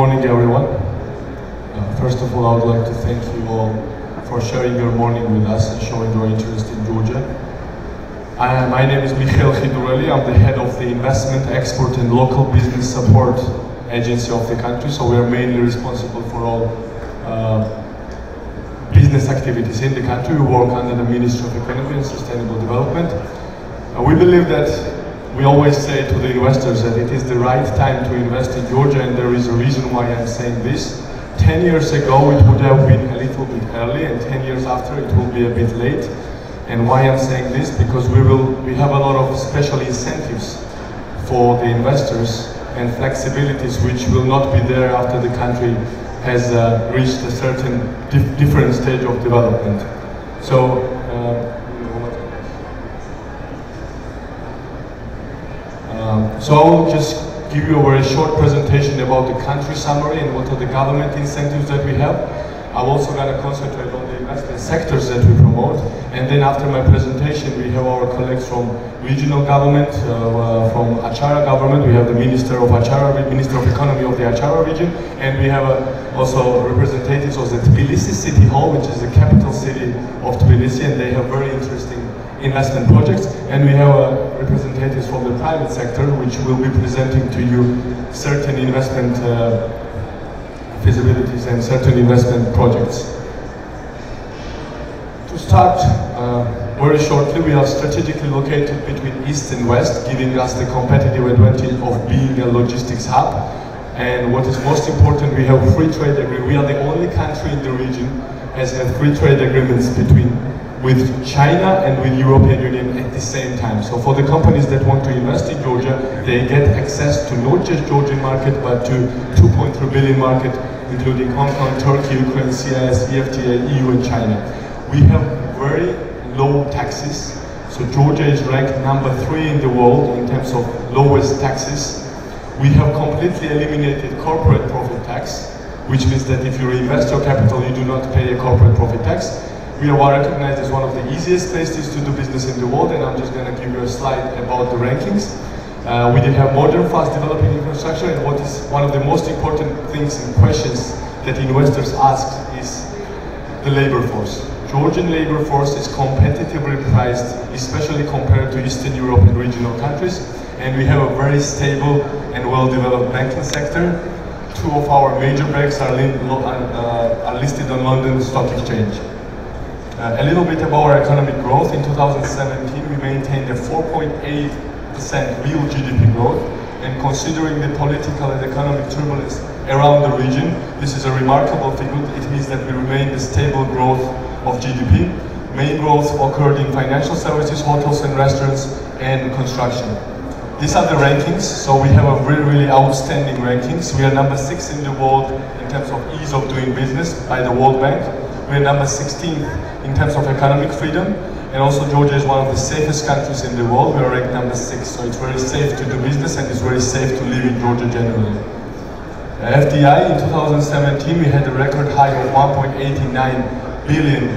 morning, everyone. First of all, I would like to thank you all for sharing your morning with us and showing your interest in Georgia. My name is Michael Khidureli. I'm the head of the Investment, Export and Local Business Support Agency of the country. So we are mainly responsible for all business activities in the country. We work under the Ministry of Economy and Sustainable Development. We believe that we always say to the investors that it is the right time to invest in Georgia, and there is a reason why I'm saying this. 10 years ago it would have been a little bit early, and 10 years after it will be a bit late. And why I'm saying this? Because we have a lot of special incentives for the investors and flexibilities which will not be there after the country has reached a certain different stage of development. So I will just give you a very short presentation about the country summary and what are the government incentives that we have. I'm also going to concentrate on the investment sectors that we promote. And then after my presentation, we have our colleagues from regional government, from Achara government. We have the Minister of Achara, Minister of Economy of the Achara region. And we have also representatives of the Tbilisi City Hall, which is the capital city of Tbilisi, and they have very interesting investment projects. And we have representatives from the private sector, which will be presenting to you certain investment feasibilities and certain investment projects. To start very shortly, we are strategically located between east and west, giving us the competitive advantage of being a logistics hub. And what is most important, we have free trade agreement. We are the only country in the region has had free trade agreements with China and with European Union at the same time. So for the companies that want to invest in Georgia, they get access to not just Georgian market, but to 2.3 billion market, including Hong Kong, Turkey, Ukraine, CIS, EFTA, EU and China. We have very low taxes. So Georgia is ranked #3 in the world in terms of lowest taxes. We have completely eliminated corporate profit tax, which means that if you invest your capital, you do not pay a corporate profit tax. We are recognized as one of the easiest places to do business in the world, and I'm just going to give you a slide about the rankings. We did have modern, fast developing infrastructure, and what is one of the most important things and questions that investors ask is the labor force. Georgian labor force is competitively priced, especially compared to Eastern Europe and regional countries, and we have a very stable and well-developed banking sector. 2 of our major banks are listed on London Stock Exchange. A little bit about our economic growth. In 2017, we maintained a 4.8% real GDP growth, and considering the political and economic turbulence around the region, this is a remarkable figure. It means that we remained a stable growth of GDP. Main growth occurred in financial services, hotels and restaurants, and construction. These are the rankings, so we have a really outstanding rankings. We are #6 in the world in terms of ease of doing business by the World Bank. We are #16 in terms of economic freedom, and also Georgia is one of the safest countries in the world. We are ranked #6, so it's very safe to do business and it's very safe to live in Georgia generally. FDI in 2017, we had a record high of 1.89 billion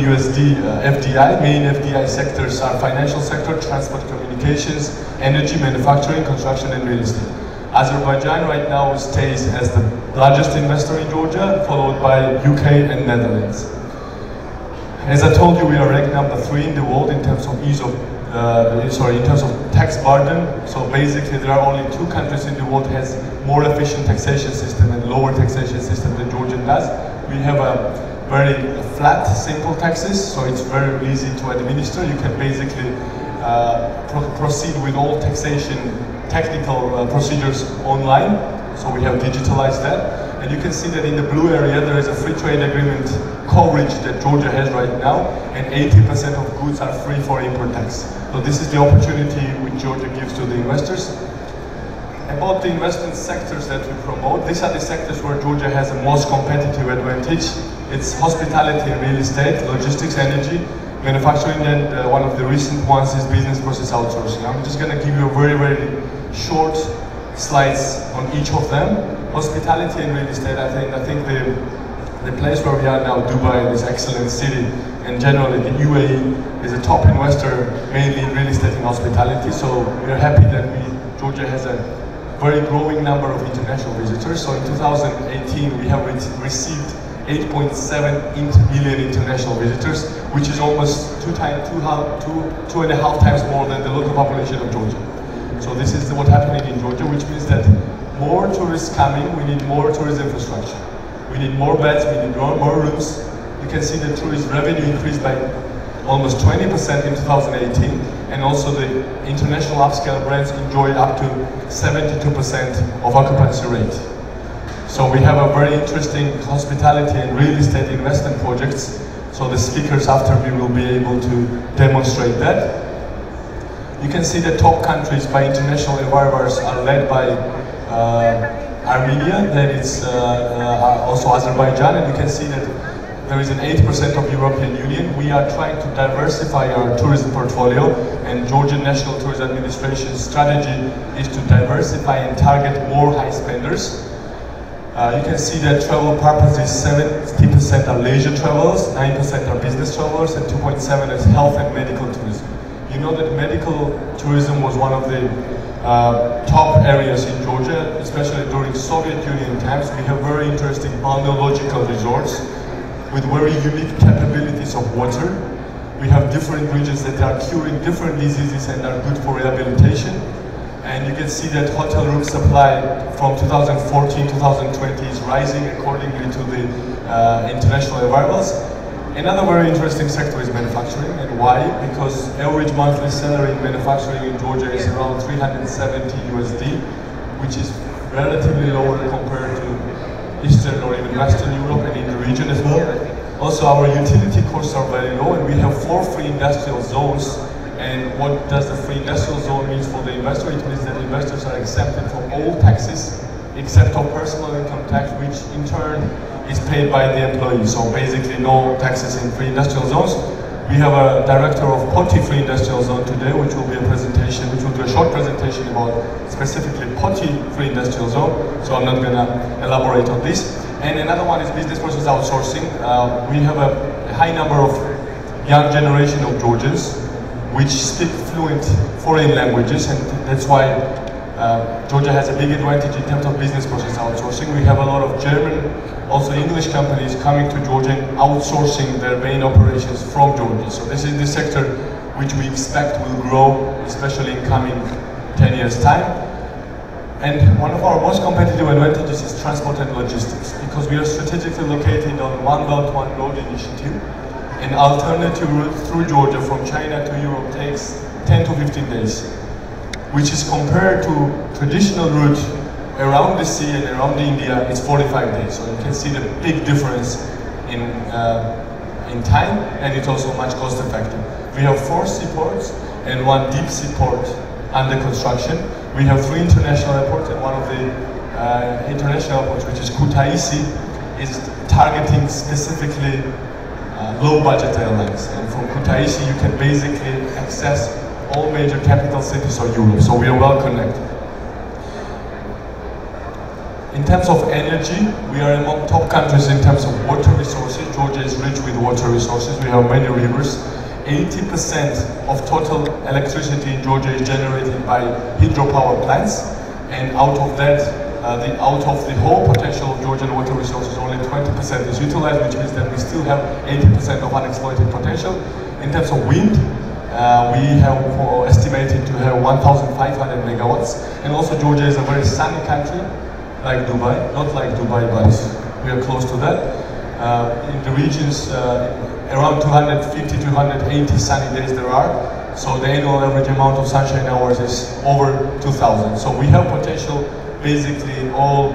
USD FDI. Main FDI sectors are financial sector, transport, communications, energy, manufacturing, construction, and real estate. Azerbaijan right now stays as the largest investor in Georgia, followed by UK and Netherlands. As I told you, we are ranked #3 in the world in terms of in terms of tax burden. So basically, there are only 2 countries in the world that has more efficient taxation system and lower taxation system than Georgia does. We have a very flat, simple taxes, so it's very easy to administer. You can basically proceed with all taxation technical procedures online, so we have digitalized that. And you can see that in the blue area there is a free trade agreement coverage that Georgia has right now, and 80% of goods are free for import tax. So this is the opportunity which Georgia gives to the investors. About the investment sectors that we promote, these are the sectors where Georgia has the most competitive advantage. It's hospitality and real estate, logistics, energy, manufacturing, and one of the recent ones is business process outsourcing. I'm just going to give you a very short slides on each of them. Hospitality and real estate, I think the place where we are now, Dubai, this excellent city, and generally the UAE is a top investor mainly in real estate and hospitality. So we are happy that Georgia has a very growing number of international visitors. So in 2018, we have received 8.7 million international visitors, which is almost two and a half times more than the local population of Georgia. So this is what's happening in Georgia, which means that more tourists coming, we need more tourist infrastructure. We need more beds, we need more rooms. You can see the tourist revenue increased by almost 20% in 2018, and also the international upscale brands enjoy up to 72% of occupancy rate. So we have a very interesting hospitality and real estate investment projects. So the speakers after me will be able to demonstrate that. You can see the top countries by international environs are led by Armenia, then it's also Azerbaijan, and you can see that there is an 8% of European Union. We are trying to diversify our tourism portfolio, and Georgian National Tourism Administration's strategy is to diversify and target more high spenders. You can see that travel purposes, 70% are leisure travelers, 9% are business travelers, and 2.7% is health and medical tourism. You know that medical tourism was one of the top areas in Georgia, especially during Soviet Union times. We have very interesting balneological resorts with very unique capabilities of water. We have different regions that are curing different diseases and are good for rehabilitation. And you can see that hotel room supply from 2014-2020 is rising accordingly to the international arrivals. Another very interesting sector is manufacturing. And why? Because average monthly salary in manufacturing in Georgia is around 370 USD, which is relatively lower compared to Eastern or even Western Europe and in the region as well. Also, our utility costs are very low, and we have 4 free industrial zones. And what does the free industrial zone mean for the investor? It means that investors are exempted from all taxes except for personal income tax, which in turn is paid by the employee. So basically no taxes in free industrial zones. We have a director of Poti Free Industrial Zone today, which will be a presentation, which will do a short presentation about specifically Poti Free Industrial Zone. So I'm not gonna elaborate on this. And another one is business process outsourcing. We have a high number of young generation of Georgians which speak fluent foreign languages, and that's why Georgia has a big advantage in terms of business process outsourcing. We have a lot of German, also English companies coming to Georgia and outsourcing their main operations from Georgia. So this is the sector which we expect will grow, especially in coming 10 years' time. And one of our most competitive advantages is transport and logistics, because we are strategically located on One Belt, One Road initiative. An alternative route through Georgia from China to Europe takes 10 to 15 days, which is compared to traditional route around the sea and around India, it's 45 days. So you can see the big difference in time, and it's also much cost effective. We have 4 seaports and 1 deep sea port under construction. We have 3 international airports, and one of the international airports, which is Kutaisi, is targeting specifically low budget airlines. And from Kutaisi you can basically access all major capital cities of Europe, so we are well connected. In terms of energy, we are among top countries in terms of water resources. Georgia is rich with water resources. We have many rivers. 80% of total electricity in Georgia is generated by hydropower plants, and out of that, out of the whole potential of Georgian water resources, only 20% is utilized, which means that we still have 80% of unexploited potential. In terms of wind, we have estimated to have 1,500 megawatts, and also Georgia is a very sunny country, like Dubai, not like Dubai, but we are close to that. In the regions, around 250 to 180 sunny days there are, so the annual average amount of sunshine hours is over 2,000. So we have potential basically all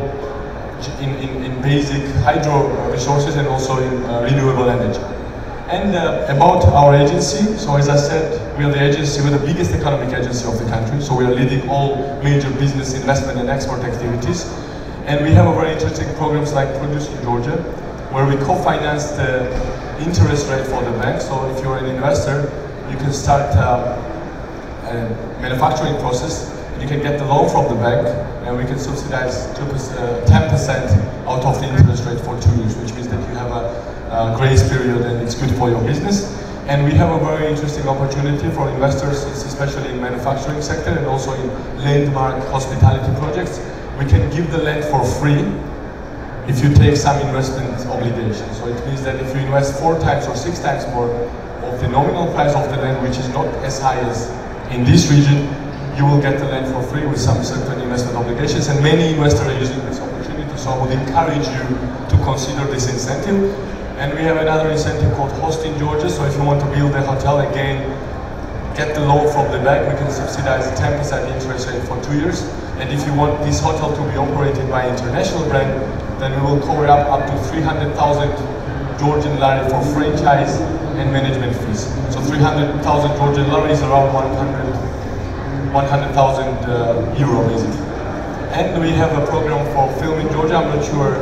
in basic hydro resources and also in renewable energy. And about our agency, so as I said, we are the agency, we're the biggest economic agency of the country, so we are leading all major business investment and export activities. And we have a very interesting programs like Produce in Georgia, where we co-finance the interest rate for the bank. So if you're an investor, you can start a manufacturing process, you can get the loan from the bank, and we can subsidize 10% out of the interest rate for 2 years, which means that you have a grace period and it's good for your business. And we have a very interesting opportunity for investors, especially in manufacturing sector and also in landmark hospitality projects. We can give the land for free if you take some investment obligation. So it means that if you invest 4 times or 6 times more of the nominal price of the land, which is not as high as in this region, you will get the land for free with some certain investment obligations. And many investors are using this opportunity, so I would encourage you to consider this incentive. And we have another incentive called Host in Georgia. So if you want to build a hotel, again, get the loan from the bank. We can subsidize 10% interest rate for 2 years. And if you want this hotel to be operated by an international brand, then we will cover up to 300,000 Georgian lari for franchise and management fees. So 300,000 Georgian lari is around 100,000 euro basically. And we have a program for film in Georgia. I'm not sure,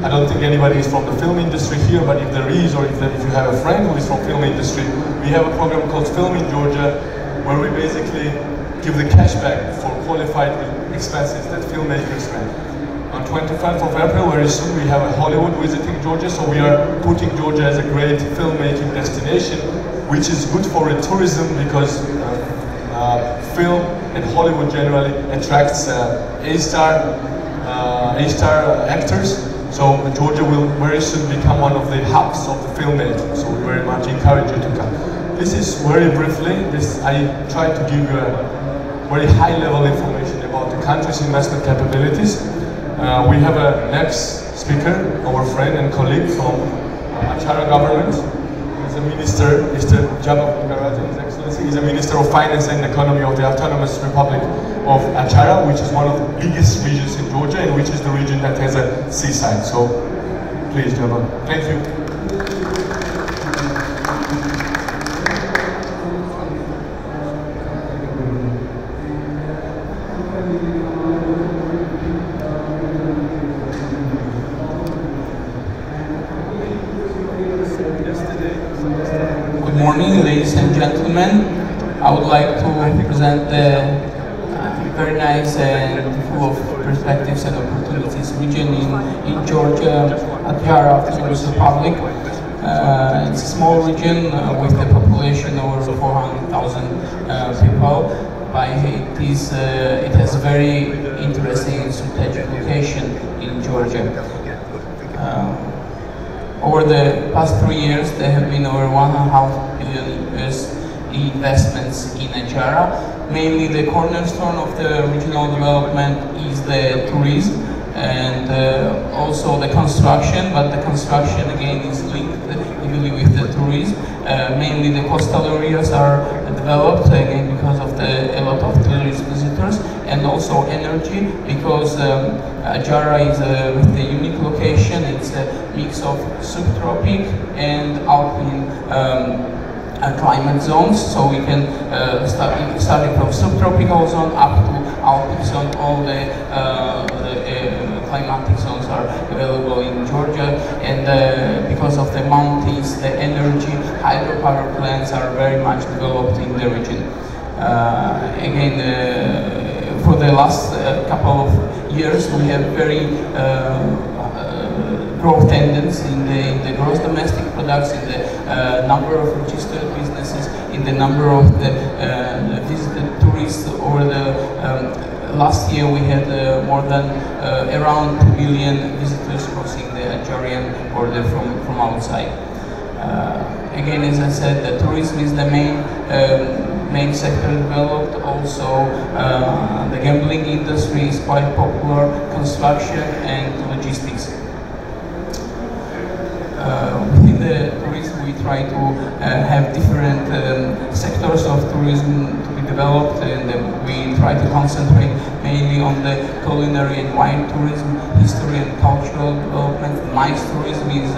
I don't think anybody is from the film industry here, but if there is, or if you have a friend who is from film industry, we have a program called Film in Georgia, where we basically give the cashback for qualified expenses that filmmakers spend. On 25th of April, very soon, we have a Hollywood visiting Georgia, so we are putting Georgia as a great filmmaking destination, which is good for tourism because film and Hollywood generally attracts A-star actors. So Georgia will very soon become one of the hubs of the filmmaking. So we very much encourage you to come. This is very briefly. I try to give you a very high-level information about the country's investment capabilities. We have a next speaker, our friend and colleague from Achara government. He's a minister, Mr. Jabba Bukarajan, His Excellency. He's a Minister of Finance and Economy of the Autonomous Republic of Achara, which is one of the biggest regions in Georgia and which is the region that has a seaside. So, please, Jabba. Thank you. Good morning, ladies and gentlemen. I would like to present the very nice and full of perspectives and opportunities region in Georgia, Achara Autonomous Republic. It's a small region with a population over 400,000 people. It has a very interesting and strategic location in Georgia. Over the past 3 years, there have been over $1.5 billion US investments in Achara. Mainly the cornerstone of the regional development is the tourism and also the construction, but the construction again is linked heavily with the tourism. Mainly the coastal areas are developed again because of a lot of tourist visitors, and also energy because Achara is with a unique location. It's a mix of subtropic and alpine climate zones, so we can starting from subtropical zone up to alpine zone. All the climatic zones are available in Georgia, and because of the mountains, the energy, hydropower plants are very much developed in the region. For the last couple of years, we have very growth tendency in the gross domestic products, in the number of registered businesses, in the number of the visited tourists. Over the last year, we had more than around 2 million visitors crossing the Acharian border from outside. Again, as I said, the tourism is the main sector developed. Also, the gambling industry is quite popular, construction and logistics. Within the tourism, we try to have different sectors of tourism to be developed, and we try to concentrate mainly on the culinary and wine tourism, history and cultural development. MICE tourism is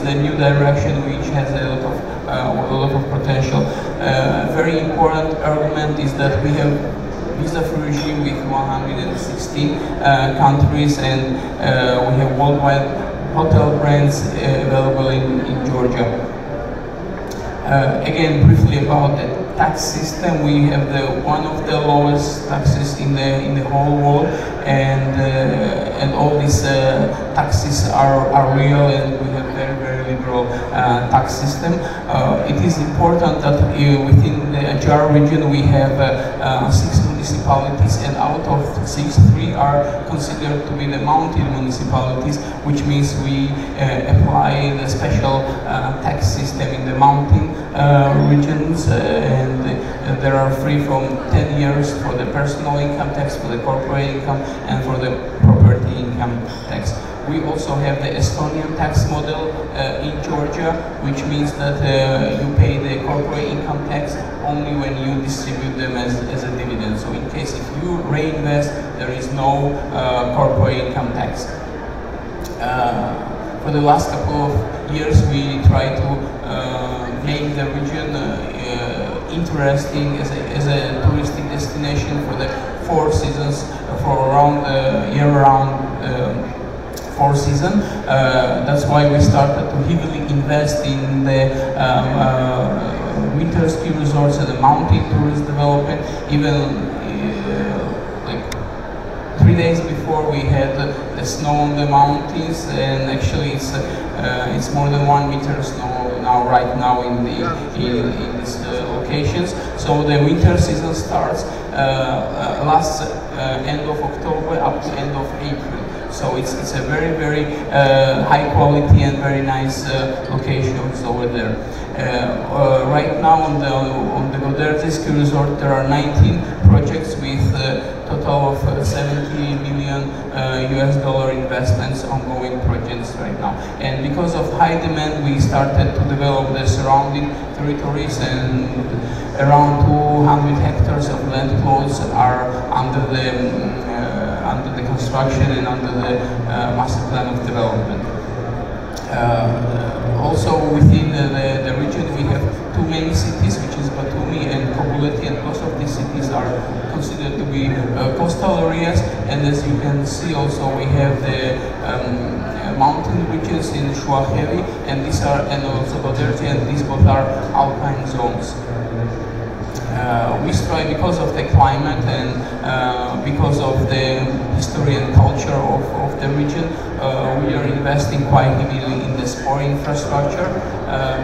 the new direction which has a lot of potential. Very important argument is that we have visa-free regime with 160 countries, and we have worldwide hotel brands available in Georgia. Again, briefly about the tax system, we have one of the lowest taxes in the whole world, and all these taxes are real, and we have very liberal federal tax system. It is important that within the Adjara region we have 6 municipalities, and out of 6, 3 are considered to be the mountain municipalities, which means we apply the special tax system in the mountain regions, and there are free from 10 years for the personal income tax, for the corporate income, and for the property income tax. We also have the Estonian tax model in Georgia, which means that you pay the corporate income tax only when you distribute them as a dividend. So in case if you reinvest, there is no corporate income tax. For the last couple of years, we try to make the region interesting as a touristic destination for the 4 seasons, for around year-round 4 season. That's why we started to heavily invest in the winter ski resorts and the mountain tourist development. Even like 3 days before, we had the snow on the mountains, and actually it's more than 1 meter snow right now in these locations. So the winter season starts last end of October up to end of April. So it's a very high quality and very nice locations over there. Right now on the Goderzi Ski Resort there are 19 projects with a total of 70 million US dollar investments ongoing projects right now. And because of high demand, we started to develop the surrounding territories, and around 200 hectares of land plots are under the construction and under the master plan of development. Also within the region we have 2 main cities, which is Batumi and Kobuleti, and most of these cities are considered to be coastal areas. And as you can see also we have the mountain regions in Shuahevi, and also Goderzi, and these both are alpine zones. We strive, because of the climate and because of the history and culture of the region, we are investing quite heavily in the sport infrastructure.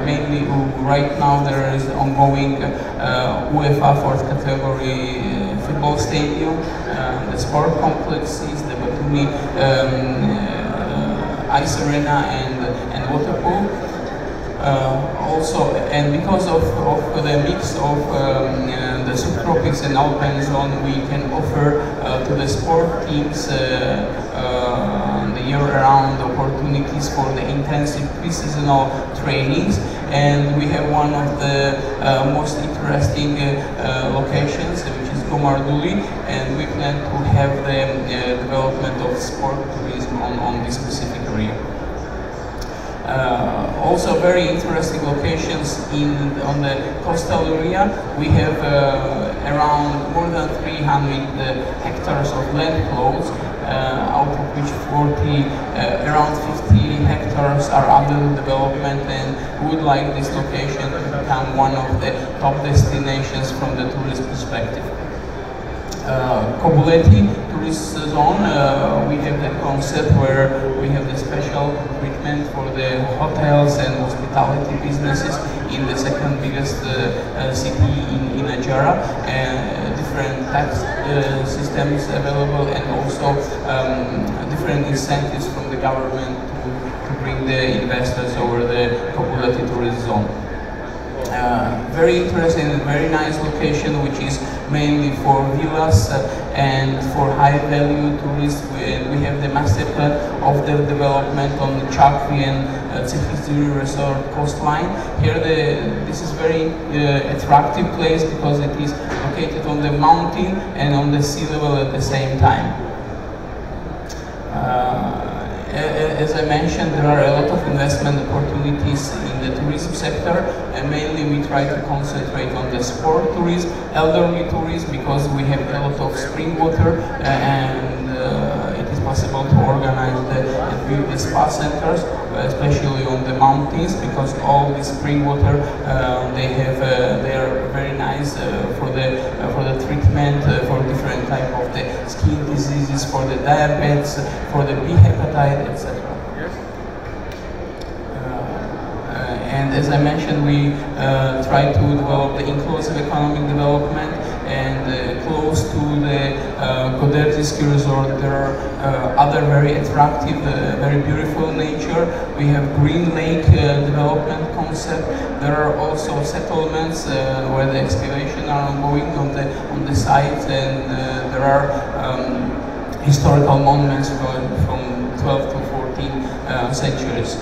Mainly right now there is ongoing UEFA 4th category football stadium, the sport complexes, the Batumi ice arena and water pool. Also, and because of the mix of the subtropics and alpine zone, we can offer to the sport teams the year-round opportunities for the intensive pre-seasonal trainings. And we have one of the most interesting locations, which is Gomarduli, and we plan to have the development of sport tourism on this specific area. Also very interesting locations on the coastal area. We have around more than 300 hectares of land plots, out of which around 50 hectares are under development, and we would like this location to become one of the top destinations from the tourist perspective. Kobuleti tourist zone, we have the concept where we have the special treatment for the hotels and hospitality businesses in the second biggest city in Adjara, and different tax systems available, and also different incentives from the government to bring the investors over the Kobuleti tourist zone. Very interesting and very nice location, which is mainly for villas and for high-value tourists. We have the master plan of the development on the Chakri and Tsifiziri Resort coastline. Here, this is very attractive place because it is located on the mountain and on the sea level at the same time. As I mentioned, there are a lot of investment opportunities in the tourism sector, and mainly we try to concentrate on the sport tourism, elderly tourism, because we have a lot of spring water, and it is possible to organize the spa centers, especially on the mountains, because all the spring water they are very nice for the treatment for different type of the skin diseases, for the diabetes, for the B hepatitis, etc. And as I mentioned, we try to develop the inclusive economic development, and close to the Goderzi ski resort there are other very attractive, very beautiful nature. We have Green Lake development concept. There are also settlements where the excavation are ongoing on the site, and there are historical monuments from 12th to 14th centuries.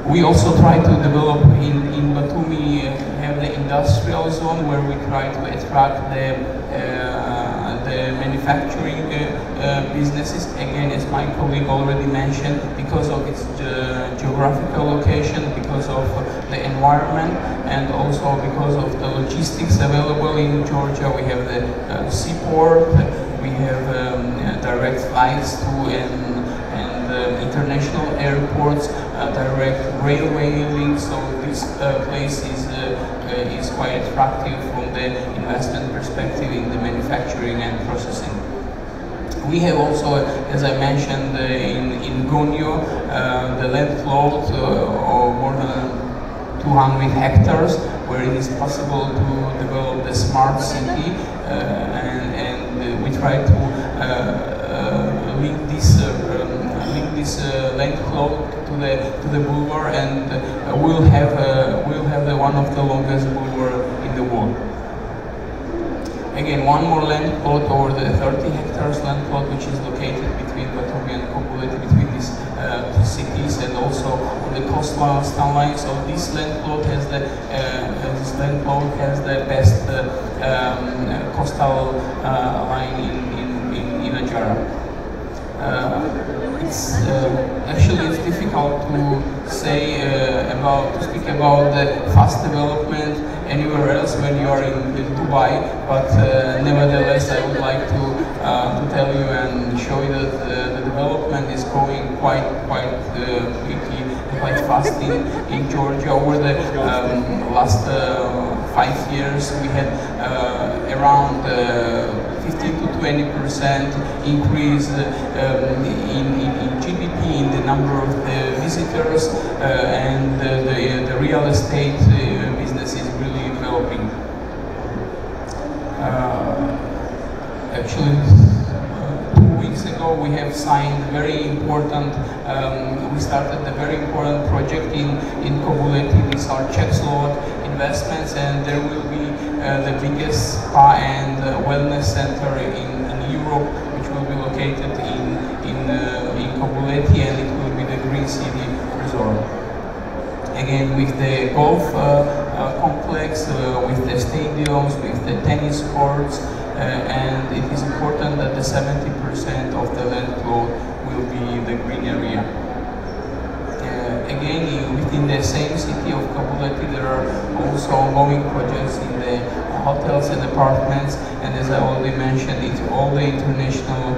We also try to develop in Batumi, have the industrial zone where we try to attract the manufacturing businesses. Again, as my colleague already mentioned, because of its geographical location, because of the environment, and also because of the logistics available in Georgia. We have the seaport, we have direct flights to and international airports, direct railway links, so this place is quite attractive from the investment perspective in the manufacturing and processing. We have also, as I mentioned, in Gonyo, the land plot of more than 200 hectares, where it is possible to develop the smart city, and we try to link this land plot to the boulevard, and we'll have one of the longest boulevard in the world. Again, one more land plot over the 30 hectares land plot, which is located between Batumi and Kobuleti, between these two cities, and also on the coastal line. So this land plot has the best coastal line in Ajara. Actually it's difficult to say to speak about the fast development anywhere else when you are in Dubai, but nevertheless I would like to tell you and show you that the development is going quite quickly, quite fast in Georgia. Over the last 5 years we had around 15 to 20% increase in GDP, in the number of the visitors, and the real estate business is really developing. Actually, 2 weeks ago we have signed very important, we started a very important project in Kobuleti. These are Czech-Slovak investments, and there will be the biggest spa and wellness center in Europe, which will be located in Kobuleti, and it will be the Green City Resort. Again, with the golf complex, with the stadiums, with the tennis courts, and it is important that the 70% of the land plot will be the green area. Again, within the same city of Kobuleti, there are also ongoing projects in the hotels and apartments, and as I already mentioned, all the international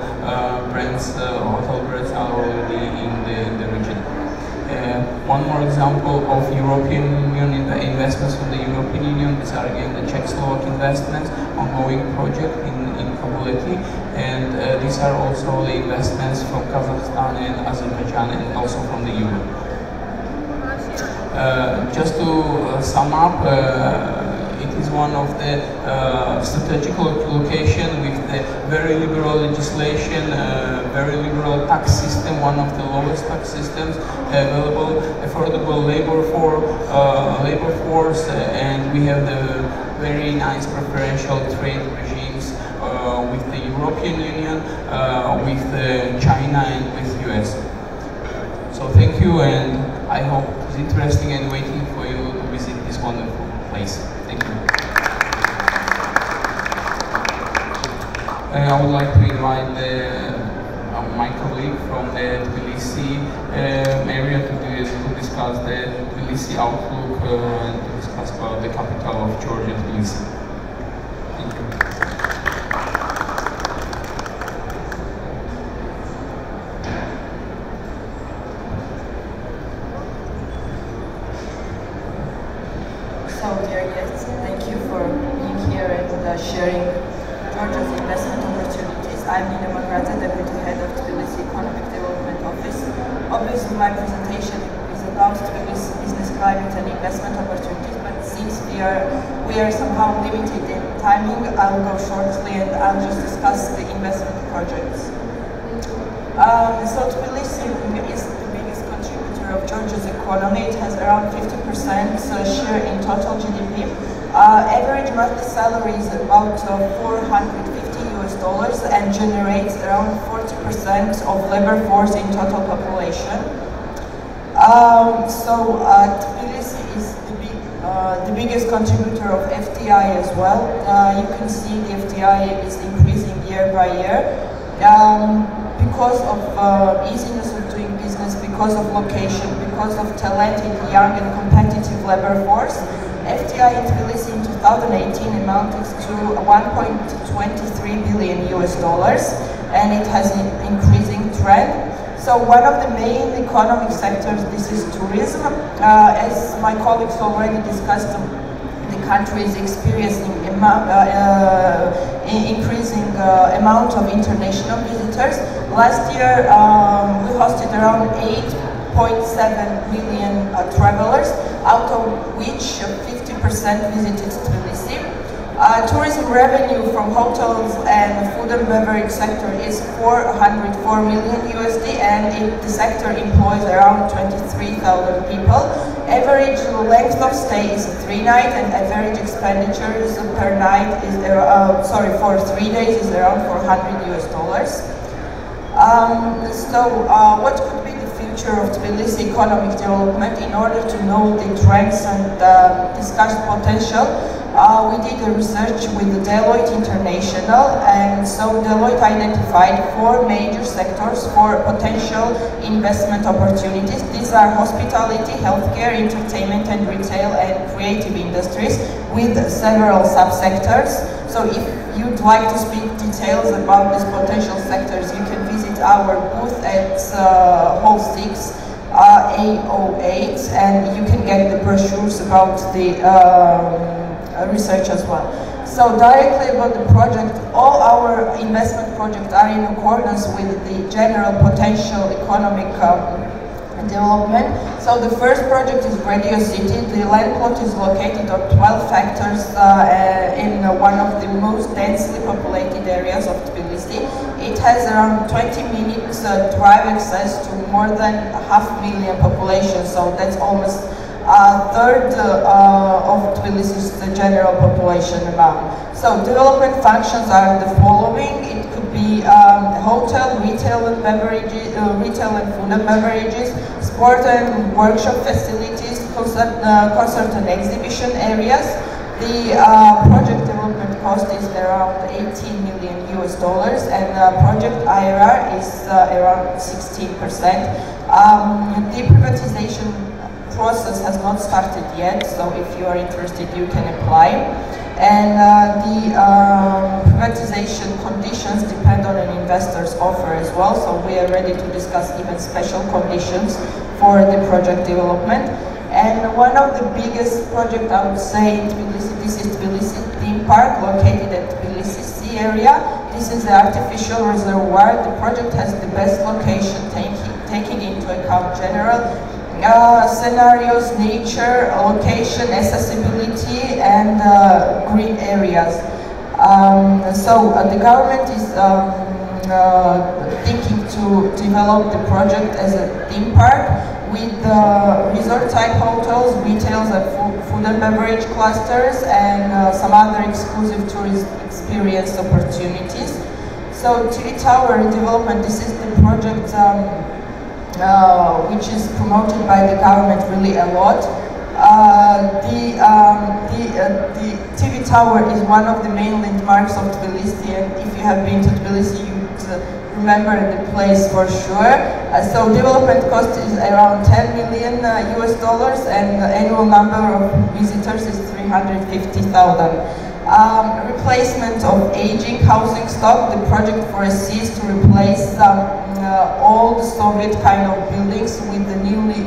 brands, hotel brands are already in the region. One more example of European Union investments from the European Union. These are again the Czech-Slovak investments, ongoing project in Kobuleti, and these are also the investments from Kazakhstan and Azerbaijan, and also from the EU. Just to sum up, it is one of the strategical location with the very liberal legislation, very liberal tax system, one of the lowest tax systems available, affordable labor force, and we have the very nice preferential trade regimes with the European Union, with China, and with US. So thank you, and I hope it's interesting and waiting for you to visit this wonderful place. Thank you. I would like to invite my colleague from the Tbilisi area to discuss the Tbilisi outlook and to discuss about the capital of Georgia, Tbilisi. Thank you. So, dear guests, thank you for being here and sharing Georgia's investment opportunities. I'm Nina Magrata, Deputy Head of Tbilisi Economic Development Office. Obviously, my presentation is about Tbilisi business investment opportunities, but since we are somehow limited in timing, I'll go shortly and I'll just discuss the investment projects. So Tbilisi is the biggest contributor of Georgia's economy. It has around 50% share in total GDP. Average monthly salary is about $450 and generates around 40% of labor force in total population. Tbilisi is the biggest contributor of FDI as well. You can see the FDI is increasing year by year. Because of easiness of doing business, because of location, because of talented, young and competitive labor force, FDI in Tbilisi in 2018 amounted to $1.23 billion and it has an increasing trend. So one of the main economic sectors, this is tourism. As my colleagues already discussed, the country is experiencing increasing amount of international visitors. Last year we hosted around 8.7 million travelers, out of which 50% visited Tbilisi. Tourism revenue from hotels and food and beverage sector is $404 million and the sector employs around 23,000 people. Average length of stay is 3 nights and average expenditures per night is for 3 days is around $400. What could be the future of Tbilisi economic development? In order to know the trends and discuss potential, we did a research with Deloitte International, and so Deloitte identified 4 major sectors for potential investment opportunities. These are hospitality, healthcare, entertainment and retail and creative industries with several subsectors. So if you'd like to speak details about these potential sectors, you can visit our booth at Hall 6, A08, and you can get the brochures about the research as well. So directly about the project, all our investment projects are in accordance with the general potential economic development. So the first project is Radio City. The land plot is located on 12 hectares in one of the most densely populated areas of Tbilisi. It has around 20 minutes drive access to more than 500,000 population, so that's almost a third of Tbilisi's general population amount. So development functions are the following. It could be hotel, retail and beverages, retail and food and beverages, sport and workshop facilities, concert and exhibition areas. The project development cost is around $18 million and project IRR is around 16%. The privatization process has not started yet, so if you are interested, you can apply. And the privatization conditions depend on an investor's offer as well, so we are ready to discuss even special conditions for the project development. And one of the biggest projects I would say in Tbilisi, this is Tbilisi Theme Park, located at Tbilisi Sea area. This is the artificial reservoir. The project has the best location, taking into account general scenarios, nature, location, accessibility, and green areas. The government is thinking to develop the project as a theme park with resort-type hotels, retails, and food and beverage clusters, and some other exclusive tourist experience opportunities. So TV Tower development, this is the project which is promoted by the government really a lot. The TV Tower is one of the main landmarks of Tbilisi, and if you have been to Tbilisi, you would remember the place for sure. So development cost is around $10 million and the annual number of visitors is 350,000. Replacement of aging housing stock. The project foresees to replace old Soviet kind of buildings with the newly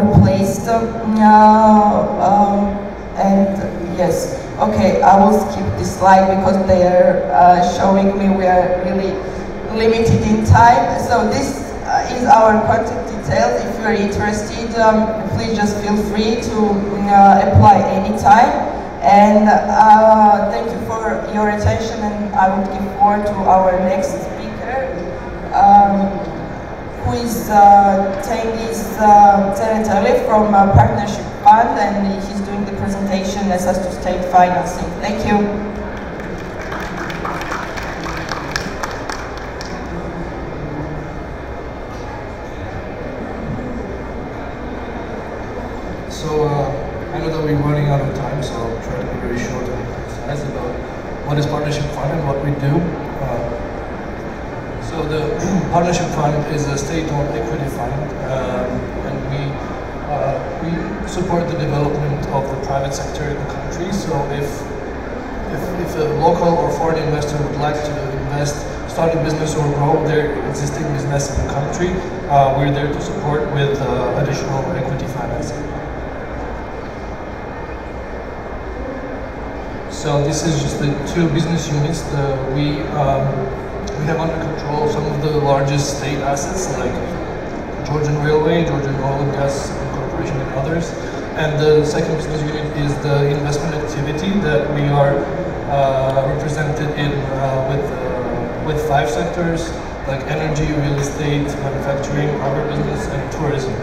replaced and yes, okay, I will skip this slide because they are showing me we are really limited in time. So this is our contact details. If you're interested, please just feel free to apply anytime. And thank you for your attention, and I would give forward to our next speaker, who is Tengiz Zeretali from Partnership Fund, and he's doing the presentation as to state financing. Thank you. So I know that we're running out of time, so I'll try to be very short and precise about what is Partnership Fund and what we do. So the Partnership Fund is a state-owned equity fund, and we support the development of the private sector in the country. So if a local or foreign investor would like to invest, start a business or grow their existing business in the country, we're there to support with additional equity financing. So this is just the two business units. We have under control some of the largest state assets like Georgian Railway, Georgian Oil and Gas Corporation, and others. And the second business unit is the investment activity that we are represented in with 5 sectors like energy, real estate, manufacturing, agribusiness, and tourism.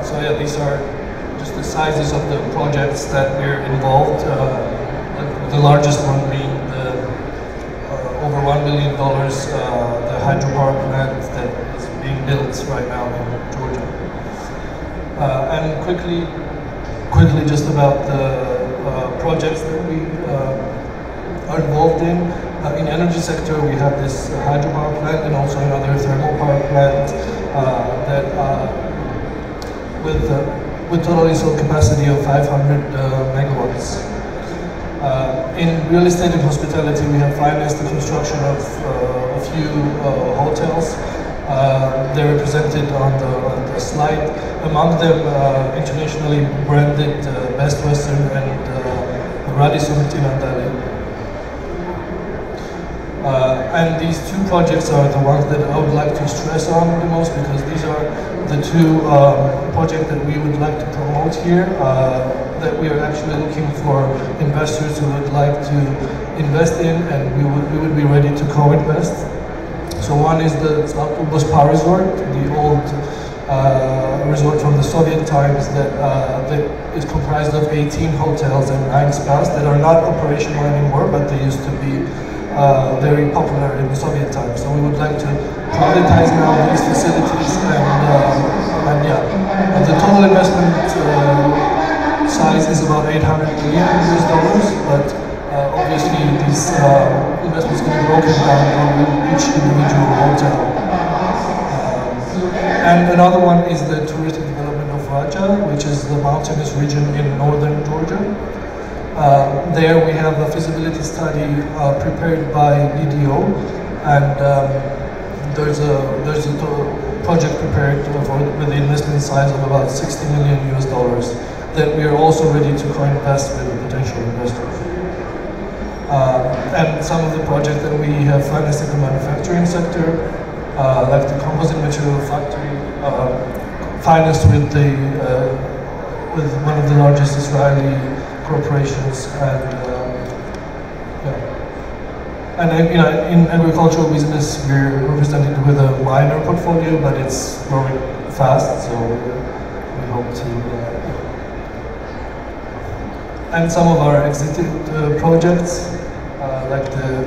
So yeah, these are just the sizes of the projects that we're involved. The largest one being the over $1 billion the hydropower plant that is being built right now in Georgia. And quickly just about the projects that we are involved in. In energy sector, we have this hydropower plant and also another thermal power plant that with total installed capacity of 500 megawatts. In real estate and hospitality, we have financed the construction of a few hotels. They're represented on the slide. Among them, internationally branded Best Western and Radisson Tinandali. And these two projects are the ones that I would like to stress on the most, because these are the two projects that we would like to promote here, that we are actually looking for investors who would like to invest in, and we would be ready to co-invest. So one is the Zlatouba Spa Resort, the old resort from the Soviet times that is comprised of 18 hotels and 9 spas that are not operational anymore, but they used to be very popular in the Soviet times. So we would like to privatize now these facilities, and yeah, the total investment size is about $800 million, but obviously these investments can be broken down on each individual hotel. And another one is the touristic development of Raja, which is the mountainous region in northern Georgia. There we have a feasibility study prepared by BDO, and there's a project prepared with the investment size of about $60 million that we are also ready to co-invest with potential investors. And some of the projects that we have financed in the manufacturing sector, like the composite material factory, financed with one of the largest Israeli corporations, and in agricultural business we're represented with a minor portfolio, but it's growing fast, so we hope to. And some of our exited projects, like the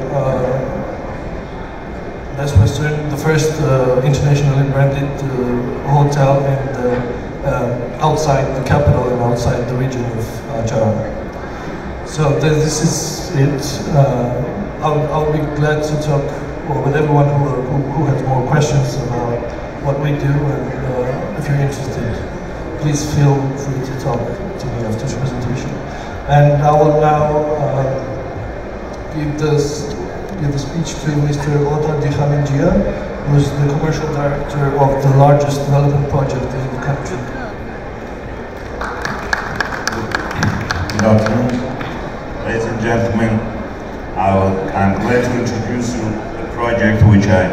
Best Western, the first internationally branded hotel in outside the capital and outside the region of Jara. So this is it. I'll be glad to talk with everyone who has more questions about what we do, and if you're interested, please feel free to talk to me after the presentation. And I will now give the speech to Mr. Otar Dikhamingia, who is the commercial director of the largest development project in the country. Good afternoon, ladies and gentlemen. I'm glad to introduce you a project which I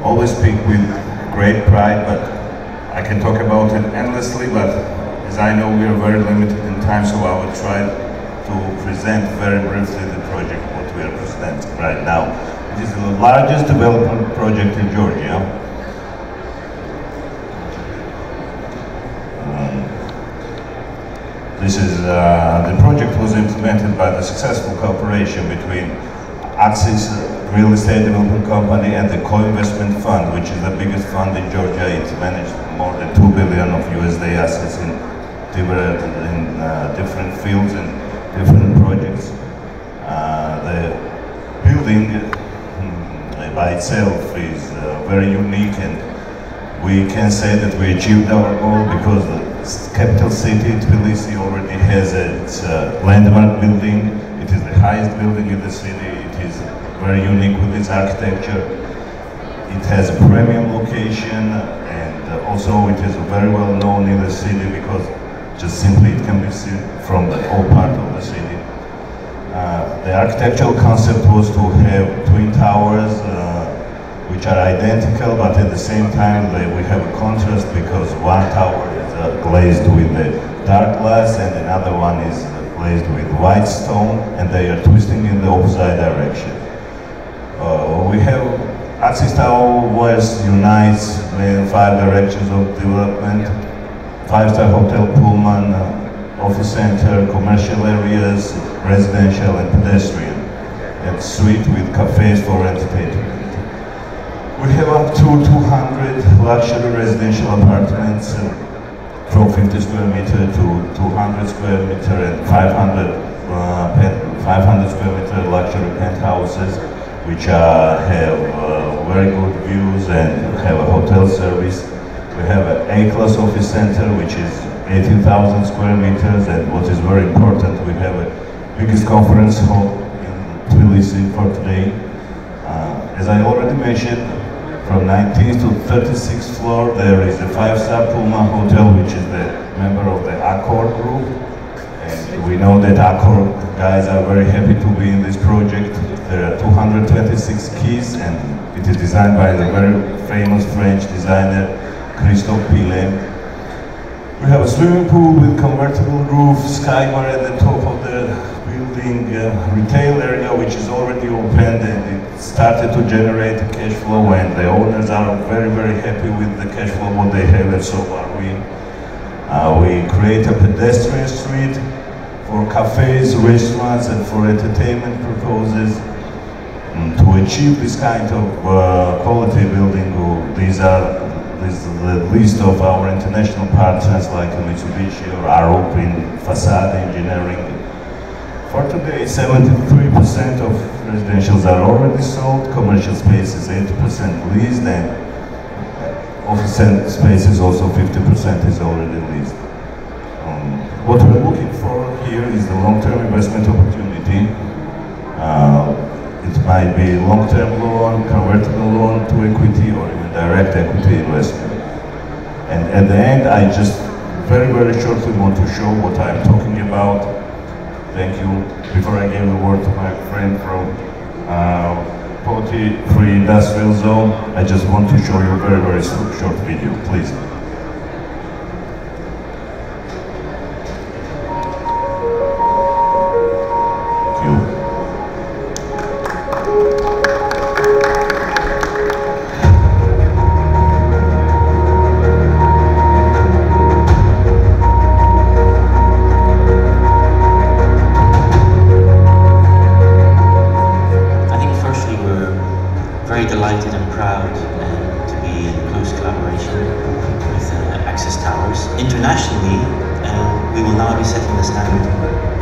always speak with great pride, but I can talk about it endlessly, but as I know we are very limited in time, so I will try to present very briefly the project, what we are presenting right now. It is the largest development project in Georgia. The project was implemented by the successful cooperation between Axis Real Estate Development Company and the Co-Investment Fund, which is the biggest fund in Georgia. It managed more than 2 billion of USD assets in different fields and different projects. The building by itself is very unique, and we can say that we achieved our goal because the capital city, Tbilisi, already has its landmark building. It is the highest building in the city. It is very unique with its architecture. It has a premium location, and also it is very well known in the city because just simply it can be seen from the whole part of the city. The architectural concept was to have twin towers which are identical, but at the same time we have a contrast because one tower is glazed with the dark glass and another one is glazed with white stone, and they are twisting in the opposite direction. We have Axis Tower West unites the 5 directions of development: 5-star hotel, Pullman, office center, commercial areas, residential and pedestrian, and suite with cafes for entertainment. We have up to 200 luxury residential apartments from 50 square meter to 200 square meter and 500 square meter luxury penthouses, which have very good views and have a hotel service. We have an A-class office center, which is 18,000 square meters, and what is very important, we have a biggest conference hall in Tbilisi for today. As I already mentioned, from 19th to 36th floor, there is a 5-star Pullman hotel, which is the member of the Accor group. And we know that Accor guys are very happy to be in this project. There are 226 keys, and it is designed by the very famous French designer Christophe Pillet. We have a swimming pool with convertible roof, sky bar at the top of the building, retail area which is already opened, and it started to generate cash flow, and the owners are very, very happy with the cash flow what they have, and so are we. We create a pedestrian street for cafes, restaurants, and for entertainment purposes. To achieve this kind of quality building, this is the list of our international partners like Mitsubishi or Arup in facade engineering. For today, 73% of residentials are already sold, commercial space is 80% leased, and office space is also 50% is already leased. What we're looking for here is the long-term investment opportunity. It might be long-term loan, convertible loan to equity, or even direct equity investment. And at the end, I just very, very shortly want to show what I'm talking about. Thank you. Before I give the word to my friend from Poti Free Industrial Zone, I just want to show you a very, very short video, please. Delighted and proud to be in close collaboration with Axis Towers. Internationally, we will now be setting the standard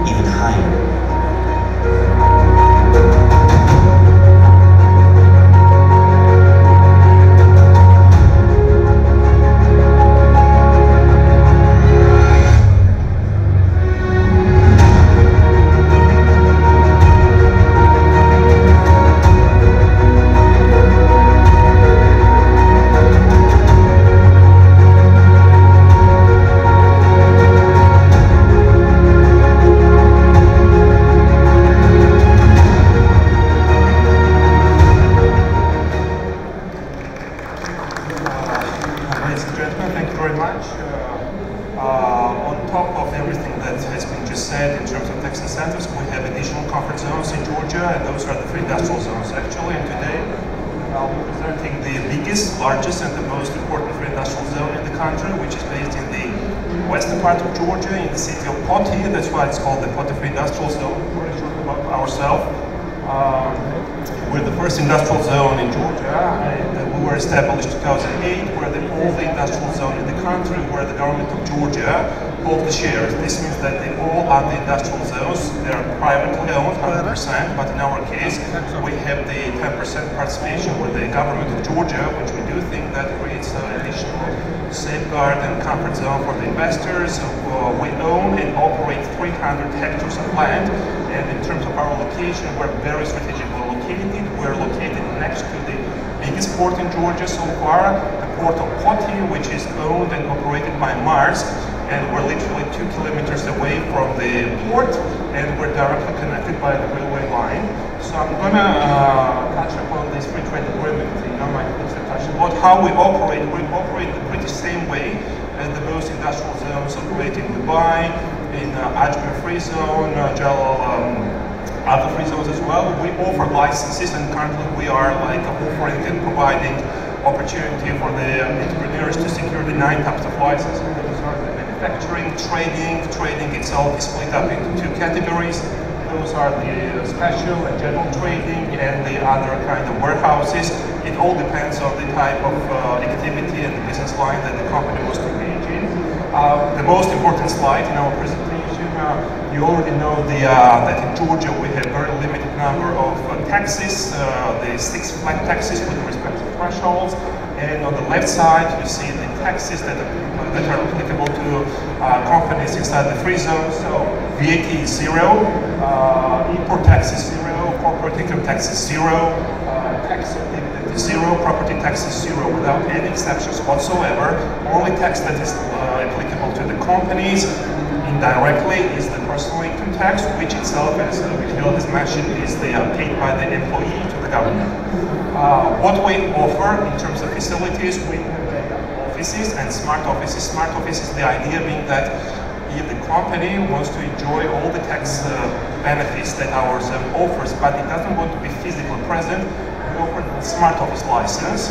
even higher. top of everything that has been just said in terms of tax incentives, we have additional comfort zones in Georgia, and those are the free industrial zones actually. And today, we're presenting the biggest, largest, and the most important free industrial zone in the country, which is based in the western part of Georgia, in the city of Poti. That's why it's called the Poti Free Industrial Zone. Very short about ourselves. We're the first industrial zone in Georgia, and we were established in 2008. We're the only industrial zone in the country where the government of Georgia hold the shares. This means that they all are the industrial zones. They are privately owned, 100%, but in our case, we have the 10% participation with the government of Georgia, which we do think that creates an additional safeguard and comfort zone for the investors. We own and operate 300 hectares of land, and in terms of our location, we're very strategically located. We're located next to the biggest port in Georgia so far, the port of Poti, which is owned and operated by Mars, and we're literally 2 kilometers away from the port, and we're directly connected by the railway line. So I'm gonna touch upon this free trade agreement. My colleagues have touched about how we operate. We operate the pretty same way as the most industrial zones operate in Dubai, in Ajmer Free Zone, Jalal, other free zones as well. We offer licenses, and currently we are offering and providing opportunity for the entrepreneurs to secure the 9 types of licenses. Those are the manufacturing, trading. Trading itself is split up into 2 categories. Those are the special and general trading and the other kind of warehouses. It all depends on the type of activity and the business line that the company wants to engage in. The most important slide in our presentation, you already know that in Georgia we have very limited number of taxes, the 6 flat taxes with respective thresholds, and on the left side you see the taxes that are applicable to companies inside the free zone. So VAT is 0, import tax is 0, corporate income tax is 0, tax on dividend is 0, property tax is 0 without any exceptions whatsoever. Only tax that is applicable to the companies indirectly is the personal income tax, which itself, as Michael has mentioned, is paid by the employee to the government. What we offer in terms of facilities, we have offices and smart offices. Smart offices, the idea being that if the company wants to enjoy all the tax benefits that our zone offers, but it doesn't want to be physically present, we offer the smart office license.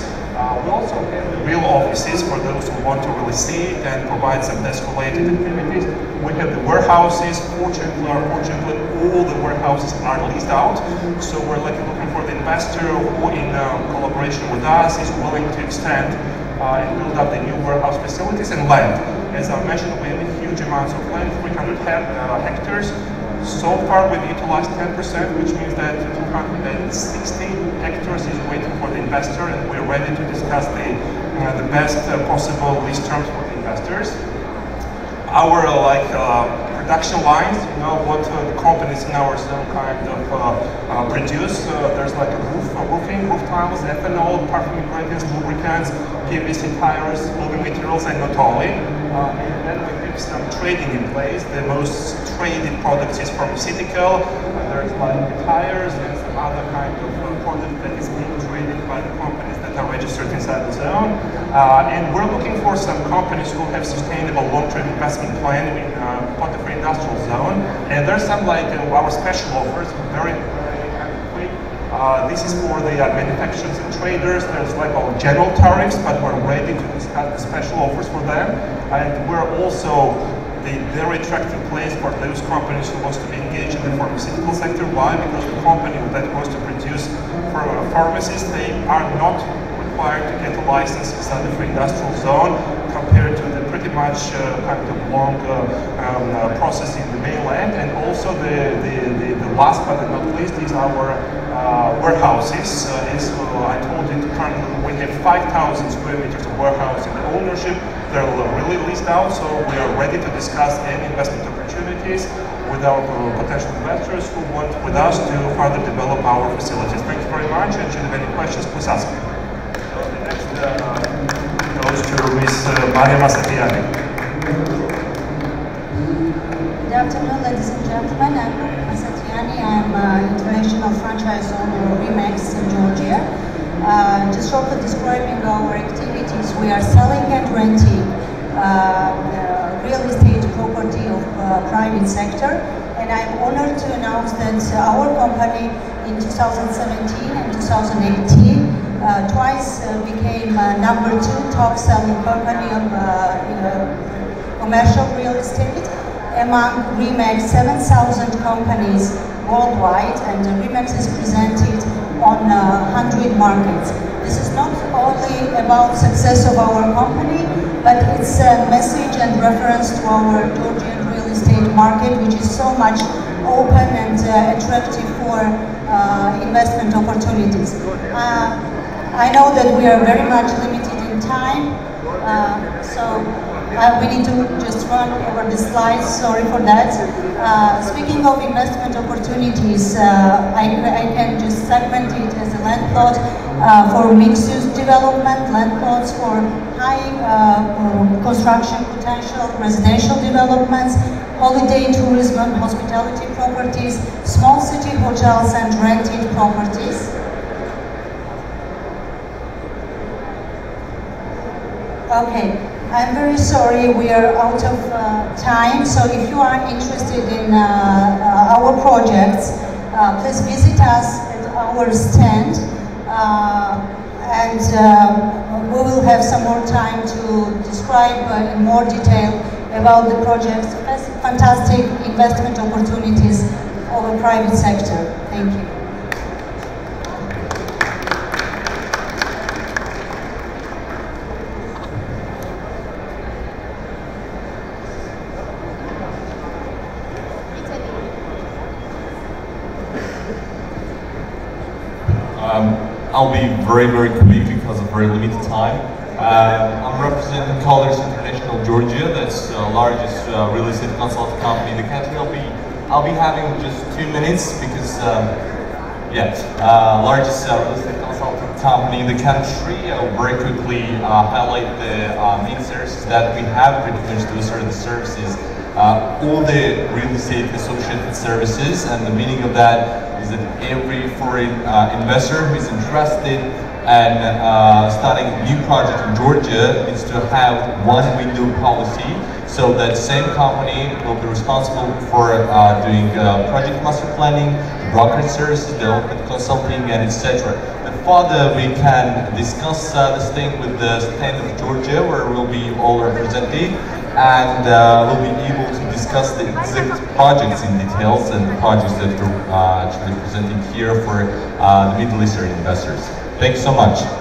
We also have the real offices for those who want to really see it and provide some desk-related activities. We have the warehouses. Fortunately, all the warehouses are leased out. So we're looking for the investor who, in collaboration with us, is willing to extend and build up the new warehouse facilities and land. As I mentioned, we have huge amounts of land, 300 hectares. So far, we've utilized 10%, which means that 260 hectares is waiting for the investor, and we're ready to discuss the best possible lease terms for the investors. Our production lines, what the companies in our zone kind of produce. There's like roofing, roof tiles, ethanol, perfume ingredients, lubricants, PVC tires, building materials, and not only. And then we have some trading in place. The most traded products is pharmaceutical. There's like tires and some other kind of product that is being traded by the companies that are registered inside the zone. And we're looking for some companies who have sustainable long-term investment plan in Poti Free Industrial Zone. And there's some our special offers, very quick. This is for the manufacturers and traders. There's our general tariffs, but we're ready to discuss the special offers for them. And we're also the very attractive place for those companies who want to be engaged in the pharmaceutical sector. Why? Because the company that wants to produce for pharmacies, they are not required to get a license inside the free industrial zone compared to the pretty much kind of long process in the mainland. And also the last but not least is our warehouses. As I told you, currently we have 5,000 square meters of warehouse in the ownership. They're really leased out, so we are ready to discuss any investment opportunities with our potential investors who want with us to further develop our facilities. Thank you very much, and should you have any questions, please ask me. So the next goes to Ms. Maria Masatiani. Good afternoon, ladies and gentlemen. I'm Maria Masatiani. I'm an international franchise owner of Remax in Georgia. Just shortly describing our activities, we are selling and renting real estate properties property of private sector. And I'm honored to announce that our company in 2017 and 2018 twice became number 2 top selling company of commercial real estate among RE/MAX 7,000 companies worldwide, and RE/MAX is presented on 100 markets. This is not only about success of our company, but it's a message and reference to our Georgian real estate market, which is so much open and attractive for investment opportunities. I know that we are very much limited in time, so we need to just run over the slides, sorry for that. Speaking of investment opportunities, I can just segment it as a land plot for mixed-use development, land plots for high construction potential, residential developments, holiday tourism, hospitality properties, small city hotels and rented properties. Okay, I'm very sorry we are out of time, so if you are interested in our projects, please visit us at our stand, and we will have some more time to describe in more detail about the projects, fantastic investment opportunities of the private sector. Thank you. I'll be very, very quick because of very limited time. I'm representing Colliers International Georgia. That's the largest real estate consulting company in the country. I'll be having just 2 minutes because, largest real estate consulting company in the country. I'll very quickly highlight the main services that we have when it comes to the services. All the real estate associated services, and the meaning of that is that every foreign investor who is interested in starting a new project in Georgia needs to have one window policy, so that same company will be responsible for doing project master planning, brokerage services, development consulting, and etc. And further, we can discuss this thing with the state of Georgia, where we'll be all represented, and we'll be able to discuss the exact projects in details and the projects that we're actually presenting here for the Middle Eastern investors. Thank you so much.